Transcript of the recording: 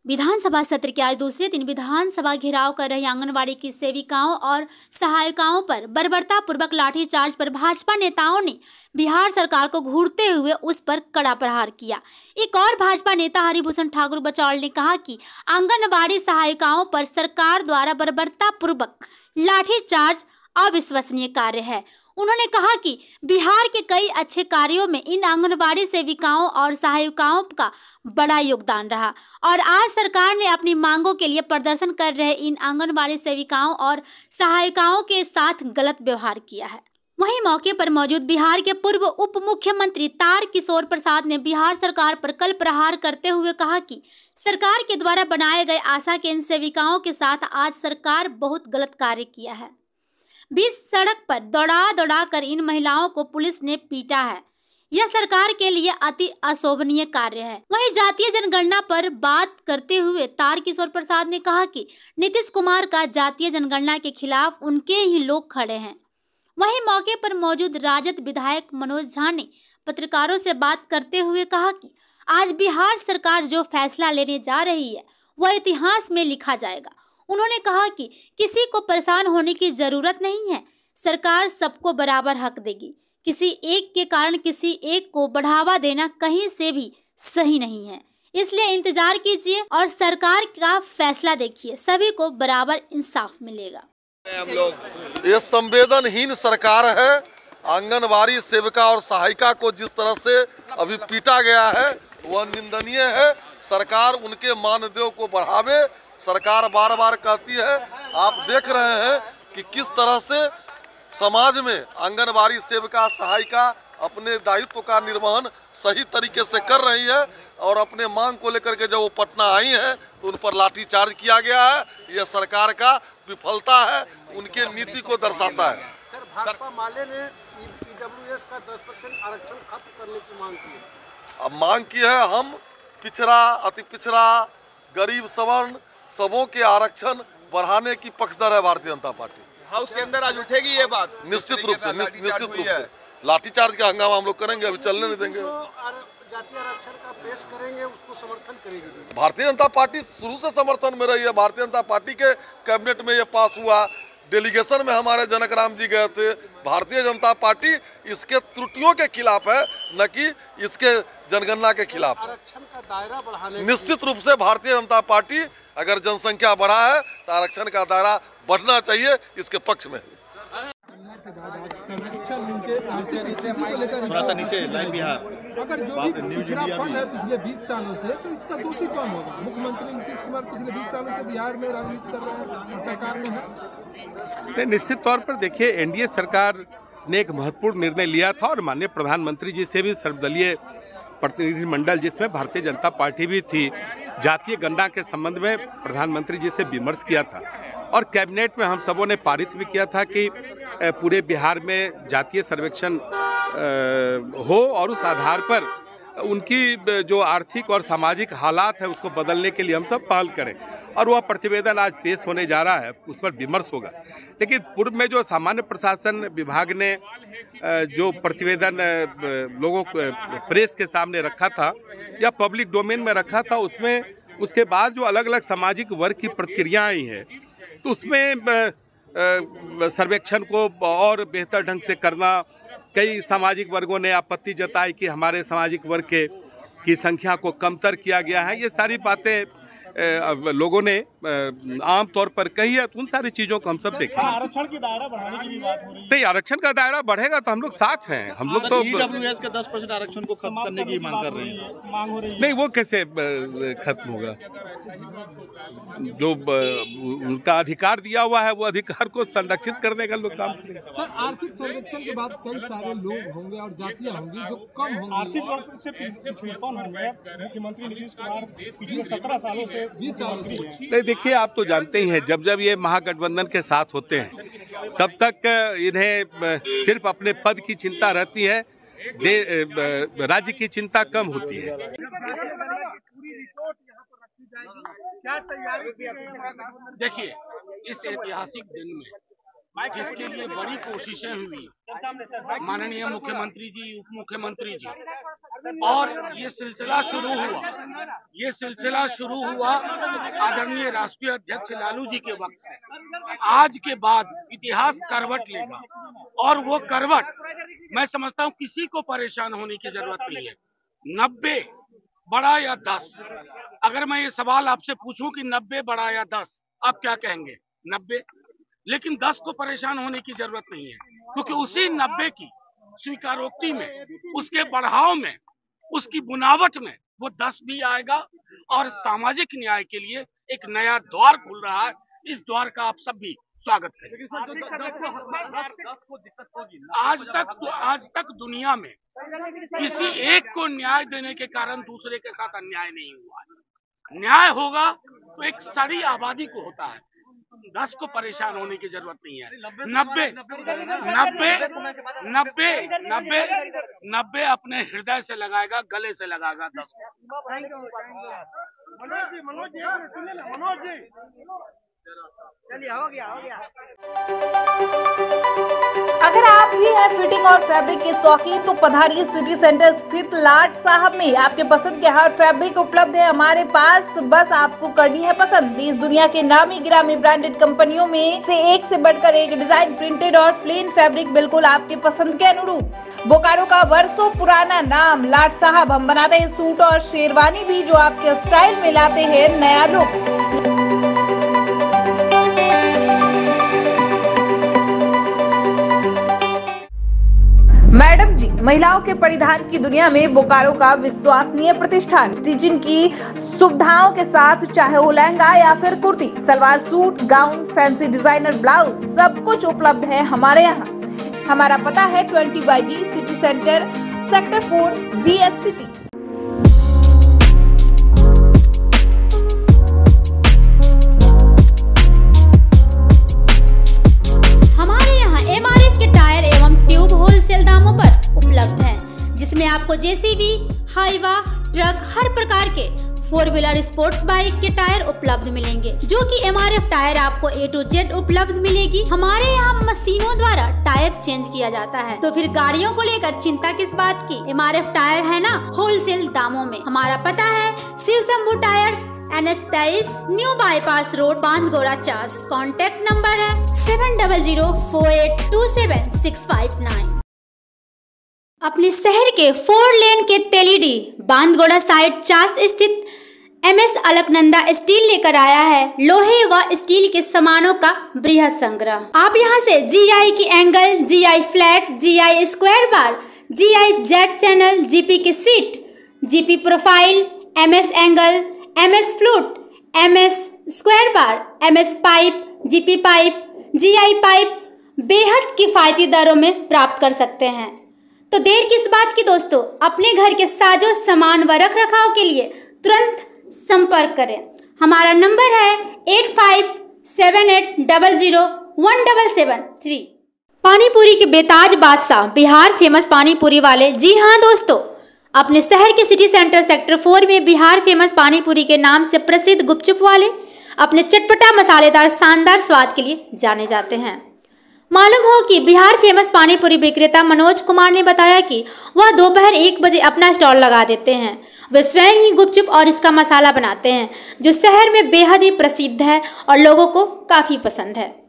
विधानसभा सत्र के आज दूसरे दिन विधानसभा घेराव कर रही आंगनबाड़ी की सेविकाओं और सहायिकाओं पर बर्बरतापूर्वक लाठीचार्ज पर भाजपा नेताओं ने बिहार सरकार को घूरते हुए उस पर कड़ा प्रहार किया। एक और भाजपा नेता हरिभूषण ठाकुर बचौल ने कहा कि आंगनबाड़ी सहायिकाओं पर सरकार द्वारा बर्बरतापूर्वक लाठीचार्ज अविश्वसनीय कार्य है। उन्होंने कहा कि बिहार के कई अच्छे कार्यों में इन आंगनबाड़ी सेविकाओं और सहायिकाओं का बड़ा योगदान रहा और आज सरकार ने अपनी मांगों के लिए प्रदर्शन कर रहे इन आंगनबाड़ी सेविकाओं और सहायिकाओं के साथ गलत व्यवहार किया है। वहीं मौके पर मौजूद बिहार के पूर्व उप मुख्यमंत्री तारकिशोर प्रसाद ने बिहार सरकार पर कल प्रहार करते हुए कहा कि सरकार के द्वारा बनाए गए आशा के इन सेविकाओं के साथ आज सरकार बहुत गलत कार्य किया है। बीच सड़क पर दौड़ा कर इन महिलाओं को पुलिस ने पीटा है। यह सरकार के लिए अति अशोभनीय कार्य है। वहीं जातीय जनगणना पर बात करते हुए तारकिशोर प्रसाद ने कहा कि नीतीश कुमार का जातीय जनगणना के खिलाफ उनके ही लोग खड़े हैं। वहीं मौके पर मौजूद राजद विधायक मनोज झा ने पत्रकारों से बात करते हुए कहा कि आज बिहार सरकार जो फैसला लेने जा रही है वह इतिहास में लिखा जाएगा। उन्होंने कहा कि किसी को परेशान होने की जरूरत नहीं है, सरकार सबको बराबर हक देगी। किसी एक के कारण किसी एक को बढ़ावा देना कहीं से भी सही नहीं है, इसलिए इंतजार कीजिए और सरकार का फैसला देखिए, सभी को बराबर इंसाफ मिलेगा। हम लोग ये संवेदनहीन सरकार है। आंगनबाड़ी सेविका और सहायिका को जिस तरह से अभी पीटा गया है वह निंदनीय है। सरकार उनके मानदेय को बढ़ावे। सरकार बार बार कहती है, आप देख रहे हैं कि किस तरह से समाज में आंगनबाड़ी सेविका सहायिका अपने दायित्व का निर्वहन सही तरीके से कर रही है और अपने मांग को लेकर के जब वो पटना आई है तो उन पर लाठीचार्ज किया गया है। यह सरकार का विफलता है, उनके नीति को दर्शाता है। सर, भाकपा माले ने ईडब्ल्यूएस का 10% आरक्षण खत्म करने की मांग की है। अब मांग की है, हम पिछड़ा, अति पिछड़ा, गरीब सवर्ण सबों के आरक्षण बढ़ाने की पक्षधर है भारतीय जनता पार्टी। हाउस के अंदर आज उठेगी ये बात निश्चित रूप से लाठीचार्ज का हंगामा हम लोग करेंगे, अभी चलने नहीं देंगे। जातीय आरक्षण का पेश करेंगे, उसको समर्थन करेगी भारतीय जनता पार्टी शुरू से समर्थन में रही है। भारतीय जनता पार्टी के कैबिनेट में ये पास हुआ, डेलीगेशन में हमारे जनक राम जी गए थे। भारतीय जनता पार्टी इसके त्रुटियों के खिलाफ है, न कि इसके जनगणना के खिलाफ। आरक्षण का दायरा बढ़ाने निश्चित रूप से भारतीय जनता पार्टी अगर जनसंख्या बढ़ा है तो आरक्षण का दायरा बढ़ना चाहिए, इसके पक्ष में। थोड़ा सा नीचे लाइन बिहार। अगर जो भी पिछड़ा फंड है पिछले 20 सालों से, तो इसका दोषी कौन होगा? मुख्यमंत्री नीतीश कुमार पिछले 20 सालों से बिहार में राजनीति कर रहे हैं और सरकार में है। निश्चित तौर पर देखिए, एनडीए सरकार ने एक महत्वपूर्ण निर्णय लिया था और माननीय प्रधानमंत्री जी से भी सर्वदलीय प्रतिनिधिमंडल जिसमें भारतीय जनता पार्टी भी थी, जातीय गणना के संबंध में प्रधानमंत्री जी से विमर्श किया था और कैबिनेट में हम सबों ने पारित भी किया था कि पूरे बिहार में जातीय सर्वेक्षण हो और उस आधार पर उनकी जो आर्थिक और सामाजिक हालात है उसको बदलने के लिए हम सब पहल करें और वह प्रतिवेदन आज पेश होने जा रहा है, उस पर विमर्श होगा। लेकिन पूर्व में जो सामान्य प्रशासन विभाग ने जो प्रतिवेदन लोगों को प्रेस के सामने रखा था या पब्लिक डोमेन में रखा था, उसमें उसके बाद जो अलग अलग सामाजिक वर्ग की प्रतिक्रिया आई हैं तो उसमें सर्वेक्षण को और बेहतर ढंग से करना, कई सामाजिक वर्गों ने आपत्ति जताई कि हमारे सामाजिक वर्ग की संख्या को कमतर किया गया है। ये सारी बातें लोगों ने आम तौर पर कही है, तो उन सारी चीज़ों को हम सब देखें। आरक्षण की दायरा बढ़ाने की भी बात हो रही है। नहीं, आरक्षण का दायरा बढ़ेगा तो हम लोग साथ हैं। हम लोग तो ईडब्ल्यूएस के 10% आरक्षण को खत्म करने की मांग कर रहे हैं, मांग हो रही है। नहीं, वो कैसे खत्म होगा? जो उनका अधिकार दिया हुआ है वो अधिकार को संरक्षित करने का लोग काम करेंगे। सर, आर्थिक सर्वेक्षण के बाद कई सारे लोग होंगे और जातियां होंगी जो कम होंगी, आर्थिक रूप से पिछड़ेपन होंगे। मुख्यमंत्री नीतीश कुमार पिछले 17 सालों से 20 सालों से नहीं, देखिए, आप तो जानते ही हैं, जब जब ये महागठबंधन के साथ होते हैं तब तक इन्हें सिर्फ अपने पद की चिंता रहती है, राज्य की चिंता कम होती है। देखिए, इस ऐतिहासिक दिन में जिसके लिए बड़ी कोशिशें हुई, माननीय मुख्यमंत्री जी, उप मुख्यमंत्री जी और ये सिलसिला शुरू हुआ आदरणीय राष्ट्रीय अध्यक्ष लालू जी के वक्त से। आज के बाद इतिहास करवट लेगा, और वो करवट मैं समझता हूँ किसी को परेशान होने की जरूरत नहीं है। 90 बड़ा या 10, अगर मैं ये सवाल आपसे पूछूं कि 90 बड़ा या 10, आप क्या कहेंगे? 90। लेकिन 10 को परेशान होने की जरूरत नहीं है, क्योंकि उसी 90 की स्वीकारोक्ति में, उसके बढ़ाव में, उसकी बुनावट में वो 10 भी आएगा और सामाजिक न्याय के लिए एक नया द्वार खुल रहा है। इस द्वार का आप सब भी स्वागत करें। आज तक दुनिया में किसी एक को न्याय देने के कारण दूसरे के साथ अन्याय नहीं हुआ है। न्याय होगा तो एक सारी आबादी को होता है। 10 को परेशान होने की जरूरत नहीं है। 90 अपने हृदय से लगाएगा, गले से लगाएगा 10 को। चलिए, हो गया। अगर आप भी हैं फिटिंग और फैब्रिक के शौकीन तो पधारिए सिटी सेंटर स्थित लाट साहब में। आपके पसंद के हर फैब्रिक उपलब्ध है हमारे पास, बस आपको करनी है पसंद। देश दुनिया के नामी गिरामी ब्रांडेड कंपनियों में से एक से बढ़कर एक डिजाइन, प्रिंटेड और प्लेन फैब्रिक बिल्कुल आपके पसंद के अनुरूप। बोकारो का वर्षों पुराना नाम लाट साहब। हम बनाते हैं सूट और शेरवानी भी, जो आपके स्टाइल में लाते हैं नया लुक। मैडम जी, महिलाओं के परिधान की दुनिया में बोकारो का विश्वसनीय प्रतिष्ठान। स्टिचिंग की सुविधाओं के साथ, चाहे वो लहंगा या फिर kurti, salwar suit, gown, fancy designer blouse, सब कुछ उपलब्ध है हमारे यहाँ। हमारा पता है 20/D city centre, sector 4, BS city. दामों पर उपलब्ध है, जिसमें आपको जेसीबी, हाईवा, ट्रक, हर प्रकार के 4 व्हीलर स्पोर्ट्स बाइक के टायर उपलब्ध मिलेंगे, जो कि MRF टायर आपको A to Z उपलब्ध मिलेगी। हमारे यहाँ मशीनों द्वारा टायर चेंज किया जाता है, तो फिर गाड़ियों को लेकर चिंता किस बात की। MRF टायर है ना होलसेल दामों में। हमारा पता है Shiv Shambhu tyres, NS23, new bypass road, Bandhgora 40। Contact number है 7004827659। अपने शहर के 4 लेन के तेलीडी बांधगोड़ा साइड 40 स्थित MS अलकनंदा स्टील लेकर आया है लोहे व स्टील के सामानों का बृहद संग्रह। आप यहां से GI की angle, GI flat, GI square bar, GI jet channel, GP की seat, GP profile, MS angle, MS flute, MS square bar, MS pipe, GP pipe, GI pipe बेहद किफायती दरों में प्राप्त कर सकते हैं। तो देर किस बात की दोस्तों, अपने घर के साजो सामान व रख रखाव के लिए तुरंत संपर्क करें। हमारा नंबर है 8578001773। पानीपुरी के बेताज बादशाह, बिहार फेमस पानीपुरी वाले। जी हाँ दोस्तों, अपने शहर के सिटी सेंटर सेक्टर 4 में बिहार फेमस पानीपुरी के नाम से प्रसिद्ध गुपचुप वाले अपने चटपटा मसालेदार शानदार स्वाद के लिए जाने जाते हैं। मालूम हो कि बिहार फेमस पानीपुरी विक्रेता मनोज कुमार ने बताया कि वह दोपहर 1 बजे अपना स्टॉल लगा देते हैं। वे स्वयं ही गुपचुप और इसका मसाला बनाते हैं, जो शहर में बेहद ही प्रसिद्ध है और लोगों को काफ़ी पसंद है।